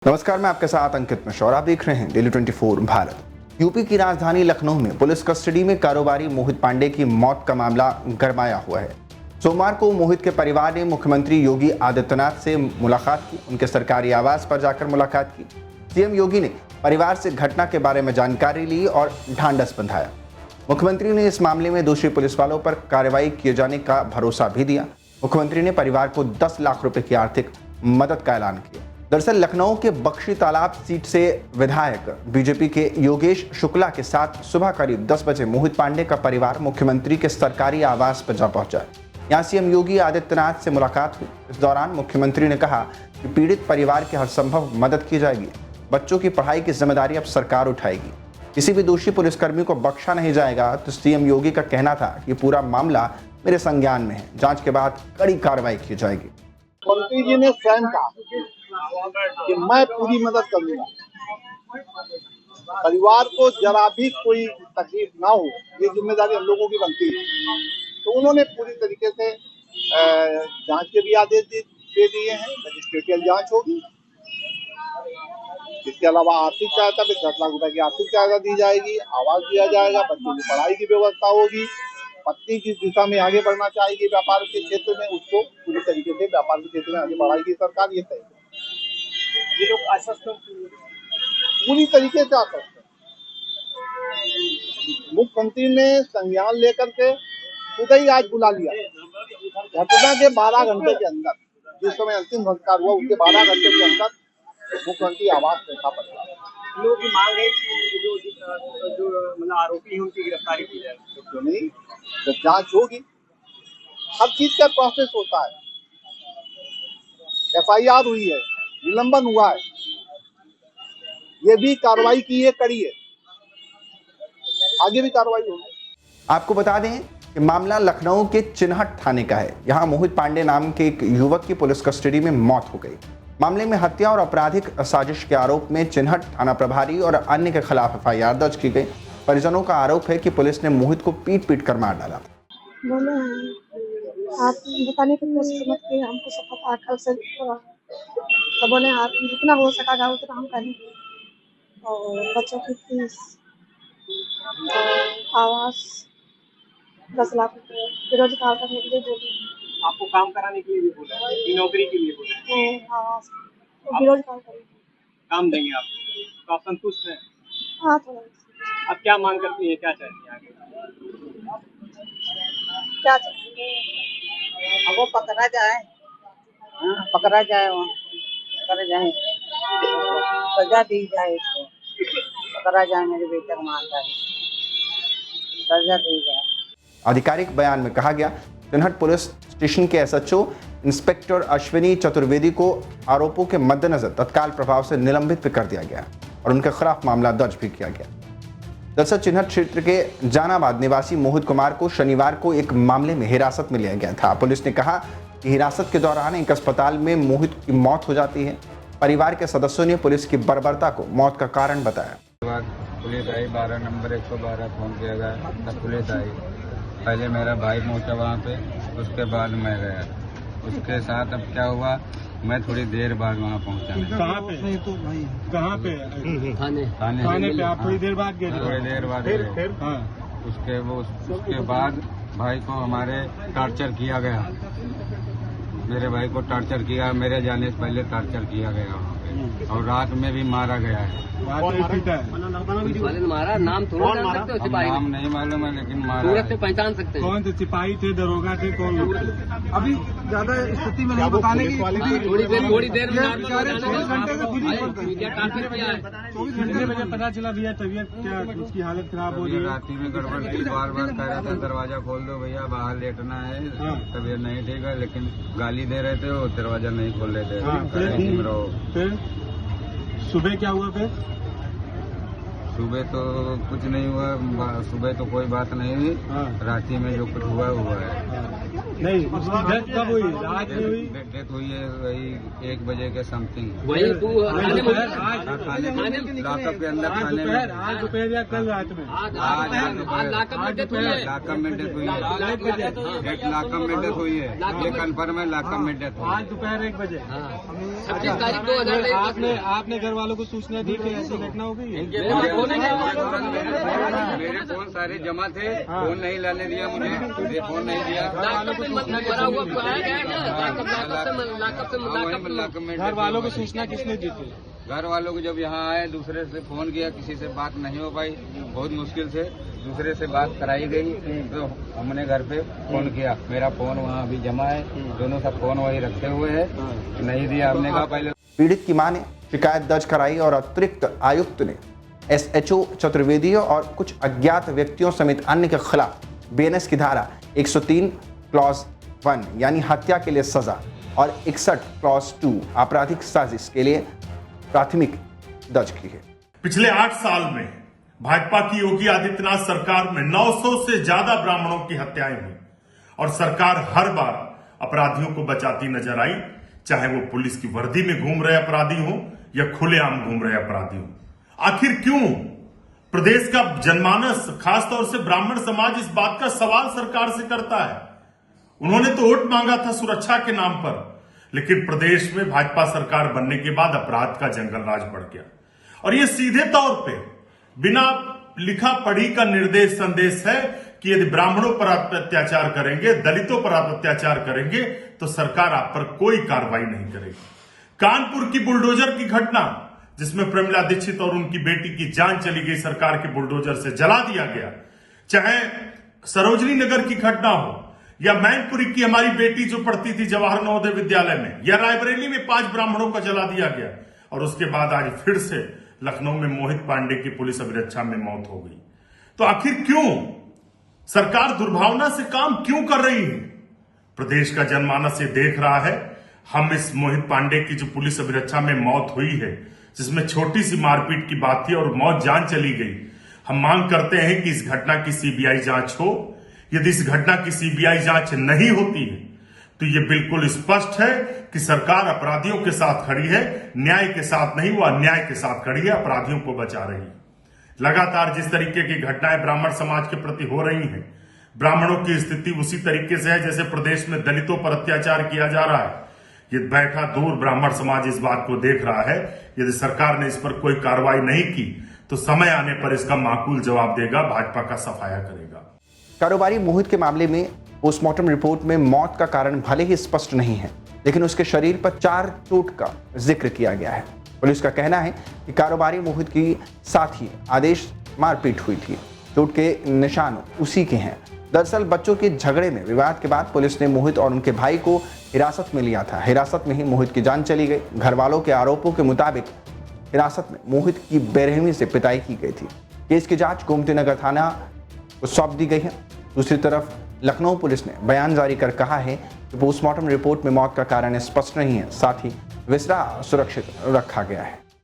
नमस्कार, मैं आपके साथ अंकित मिश्रा और आप देख रहे हैं डेली 24 भारत। यूपी की राजधानी लखनऊ में पुलिस कस्टडी में कारोबारी मोहित पांडे की मौत का मामला गरमाया हुआ है। सोमवार को मोहित के परिवार ने मुख्यमंत्री योगी आदित्यनाथ से मुलाकात की। उनके सरकारी आवास पर जाकर मुलाकात की। सीएम योगी ने परिवार से घटना के बारे में जानकारी ली और ढांढस बंधाया। मुख्यमंत्री ने इस मामले में दोषी पुलिस वालों पर कार्रवाई किए जाने का भरोसा भी दिया। मुख्यमंत्री ने परिवार को 10 लाख रुपए की आर्थिक मदद का ऐलान किया। दरअसल लखनऊ के बख्शी तालाब सीट से विधायक बीजेपी के योगेश शुक्ला के साथ सुबह करीब 10 बजे मोहित पांडे का परिवार मुख्यमंत्री के सरकारी आवास पर जा पहुंचा। यहां सीएम योगी आदित्यनाथ से मुलाकात हुई। इस दौरान मुख्यमंत्री ने कहा कि पीड़ित परिवार की हर संभव मदद की जाएगी। बच्चों की पढ़ाई की जिम्मेदारी अब सरकार उठाएगी। किसी भी दोषी पुलिसकर्मी को बख्शा नहीं जाएगा। तो सीएम योगी का कहना था कि पूरा मामला मेरे संज्ञान में है, जांच के बाद कड़ी कार्रवाई की जाएगी। मंत्री जी ने स्वयं कहा कि मैं पूरी मदद करूंगा, परिवार को जरा भी कोई तकलीफ ना हो, ये जिम्मेदारी हम लोगों की बनती है। तो उन्होंने पूरी तरीके से जांच के भी आदेश दे दिए हैं। मजिस्ट्रेटियल जांच होगी। इसके अलावा आर्थिक सहायता भी 10 लाख रुपए की आर्थिक सहायता दी जाएगी, आवास दिया जाएगा, बच्चों की पढ़ाई की व्यवस्था होगी। पत्नी जिस दिशा में आगे बढ़ना चाहेगी व्यापार के क्षेत्र में, उसको पूरी तरीके से व्यापार के क्षेत्र में आगे बढ़ाएगी सरकार। ये तय ये लोग आश्वस्त पूरी तरीके से आश्वस्त। मुख्यमंत्री ने संज्ञान लेकर के खुद ही आज बुला लिया। घटना के 12 घंटे के अंदर, जिस समय अंतिम संस्कार हुआ उसके 12 घंटे के अंदर मुख्यमंत्री आवास में था। लोगों की मांग है कि जो मतलब आरोपी है उनकी गिरफ्तारी की जाए। तो नहीं, जब जांच होगी, हर चीज का प्रोसेस होता है। FIR हुई है, निलंबन हुआ है, ये भी कार्रवाई की है, कड़ी है, आगे भी कार्रवाई होगी। आपको बता दें कि मामला लखनऊ के चिन्हट थाने का है। यहां मोहित पांडे नाम के एक युवक की पुलिस कस्टडी में मौत हो गई। मामले में हत्या और आपराधिक साजिश के आरोप में चिन्हट थाना प्रभारी और अन्य के खिलाफ FIR दर्ज की गई। परिजनों का आरोप है कि पुलिस ने मोहित को पीट कर मार डाला था। बोले हैं आप बताने की कोशिश मत कीजिए, हमको सब पता कल से। तो बोले आप जितना हो सकेगा उतना हम करेंगे। और बच्चों की फीस और आवास 10 लाख रुपये बेरोजगार करने के लिए बोले। आपको काम कराने के लिए भी बोला है कि नौकरी के लिए बोला है? आवास बेरोजगार करेंगे, काम देंगे आपको। तो आप संतुष्ट हैं? हाँ थोड़ा। आप क्या मांग करती हैं, क्या चाहती हैं आगे? क्या चाहिए अब वो पकड़ा जाए, पकड़ा जाए, वहाँ पकड़ा जाए, सजा दी जाए, इसको पकड़ा जाए, मेरे बेटे को मार डाले, सजा दी जाए। आधिकारिक बयान में कहा गया, चिन्हट पुलिस स्टेशन के SHO इंस्पेक्टर अश्विनी चतुर्वेदी को आरोपों के मद्देनजर तत्काल प्रभाव से निलंबित भी कर दिया गया और उनके खिलाफ मामला दर्ज भी किया गया। दरअसल चिन्हट क्षेत्र के जानाबाद निवासी मोहित कुमार को शनिवार को एक मामले में हिरासत में लिया गया था। पुलिस ने कहा कि हिरासत के दौरान एक अस्पताल में मोहित की मौत हो जाती है। परिवार के सदस्यों ने पुलिस की बर्बरता को मौत का कारण बताया। पुलिस आई, 12 नंबर 112 फोन किया गया, तब पुलिस आई। पहले मेरा भाई पहुंचा वहाँ पे, उसके बाद मैं गया। उसके साथ अब क्या हुआ, मैं थोड़ी देर बाद वहाँ पहुँचा। कहाँ पे? तो भाई कहाँ पे? थाने पे आप थोड़ी देर बाद गए? थोड़ी देर बाद फिर हाँ। उसके बाद भाई को हमारे टार्चर किया गया। मेरे भाई को टार्चर किया, मेरे जाने से पहले टार्चर किया गया वहाँ पे, और रात में भी मारा गया है। मारा नाम थोड़ा जान सकते हो? सिपाही नाम नहीं मालूम है, लेकिन मारा से पहचान सकते हैं। कौन थे? सिपाही थे, दरोगा थे, कौन लोग थे? अभी ज्यादा स्थिति में नहीं बताने की। थोड़ी देर में 24 घंटे से खुद ही कितने बजे पता चला भैया तबीयत क्या, उसकी हालत खराब हो रही है? रात में गड़बड़ थी, बार कह रहा था दरवाजा खोल दो भैया, बाहर लेटना है, तबीयत नहीं ठीक है, लेकिन गाली दे रहे थे, वो दरवाजा नहीं खोल रहे थे। फिर सुबह क्या हुआ? फिर सुबह तो कुछ नहीं हुआ, सुबह तो कोई बात नहीं हुई। रात में जो कुछ हुआ है। नहीं, उसकी डेथ कब हुई? रात में हुई? डेथ हुई है वही 1 बजे के समथिंग। वही तू खाने लॉकअप के अंदर खाने में आज दोपहर या कल रात में आज लॉकअप में डेथ हुई है। लॉकअप में डेथ हुई है, ये कन्फर्म है, लॉकअप में डेथ हुई आज दोपहर 1 बजे। 26 तारीख 2023 आपने घर वालों को सूचना दी कि ऐसी घटना हो गई है? मेरे फोन सारे जमा थे, फोन नहीं लाने दिया मुझे, फोन नहीं दिया। घर वालों को सूचना किसने दी थी? घर वालों को जब यहाँ आए दूसरे से फोन किया, किसी से बात नहीं हो पाई, बहुत मुश्किल से दूसरे से बात कराई गई, तो हमने घर पे फोन किया। मेरा फोन वहाँ अभी जमा है, दोनों सब फोन वही रखे हुए है, नहीं दिया। हमने कहा पहले। पीड़ित की मां ने शिकायत दर्ज कराई और अतिरिक्त आयुक्त ने SHO चतुर्वेदी और कुछ अज्ञात व्यक्तियों समेत अन्य के खिलाफ BNS की धारा 103 क्लॉज 1 यानी हत्या के लिए सजा और 61 क्लॉज 2 आपराधिक साजिश के लिए प्राथमिक दर्ज की है। पिछले 8 साल में भाजपा की योगी आदित्यनाथ सरकार में 900 से ज्यादा ब्राह्मणों की हत्याएं हुई और सरकार हर बार अपराधियों को बचाती नजर आई, चाहे वो पुलिस की वर्दी में घूम रहे अपराधी हो या खुलेआम घूम रहे अपराधी हो। आखिर क्यों? प्रदेश का जनमानस, खासतौर से ब्राह्मण समाज इस बात का सवाल सरकार से करता है। उन्होंने तो वोट मांगा था सुरक्षा के नाम पर, लेकिन प्रदेश में भाजपा सरकार बनने के बाद अपराध का जंगल राज बढ़ गया और ये सीधे तौर पे बिना लिखा पढ़ी का निर्देश संदेश है कि यदि ब्राह्मणों पर आप अत्याचार करेंगे, दलितों पर आप अत्याचार करेंगे तो सरकार आप पर कोई कार्रवाई नहीं करेगी। कानपुर की बुलडोजर की घटना जिसमें प्रमिला दीक्षित और उनकी बेटी की जान चली गई, सरकार के बुलडोजर से जला दिया गया, चाहे सरोजनी नगर की घटना हो या मैनपुरी की हमारी बेटी जो पढ़ती थी जवाहर नवोदय विद्यालय में, या रायबरेली में 5 ब्राह्मणों का जला दिया गया और उसके बाद आज फिर से लखनऊ में मोहित पांडे की पुलिस अभिरक्षा में मौत हो गई। तो आखिर क्यों सरकार दुर्भावना से काम क्यों कर रही है? प्रदेश का जनमानस ये देख रहा है। हम इस मोहित पांडे की जो पुलिस अभिरक्षा में मौत हुई है, जिसमें छोटी सी मारपीट की बात थी और मौत जान चली गई, हम मांग करते हैं कि इस घटना की CBI जांच हो। यदि इस घटना की CBI जांच नहीं होती है तो ये बिल्कुल स्पष्ट है कि सरकार अपराधियों के साथ खड़ी है, न्याय के साथ नहीं, वो अन्याय के साथ खड़ी है, अपराधियों को बचा रही है। लगातार जिस तरीके की घटनाएं ब्राह्मण समाज के प्रति हो रही हैं, ब्राह्मणों की स्थिति उसी तरीके से है जैसे प्रदेश में दलितों पर अत्याचार किया जा रहा है। ये बैठा दूर ब्राह्मण समाज इस बात को देख रहा है। यदि सरकार ने इस पर कोई कार्रवाई नहीं की तो समय आने पर इसका माकूल जवाब देगा, भाजपा का सफाया करेगा। कारोबारी मोहित के मामले में पोस्टमार्टम रिपोर्ट में मौत का कारण भले ही स्पष्ट नहीं है, लेकिन उसके शरीर पर 4 चोट का जिक्र किया गया है। पुलिस का कहना है कि कारोबारी मोहित की साथ ही आदेश मारपीट हुई थी। चोट के निशान उसी के हैं। दरअसल बच्चों के झगड़े में विवाद के बाद पुलिस ने मोहित और उनके भाई को हिरासत में लिया था। हिरासत में ही मोहित की जान चली गई। घर वालों के आरोपों के मुताबिक हिरासत में मोहित की बेरहमी से पिटाई की गई थी। केस की जांच गोमती नगर थाना को सौंप दी गई है। दूसरी तरफ लखनऊ पुलिस ने बयान जारी कर कहा है कि पोस्टमार्टम रिपोर्ट में मौत का कारण स्पष्ट नहीं है, साथ ही विसरा सुरक्षित रखा गया है।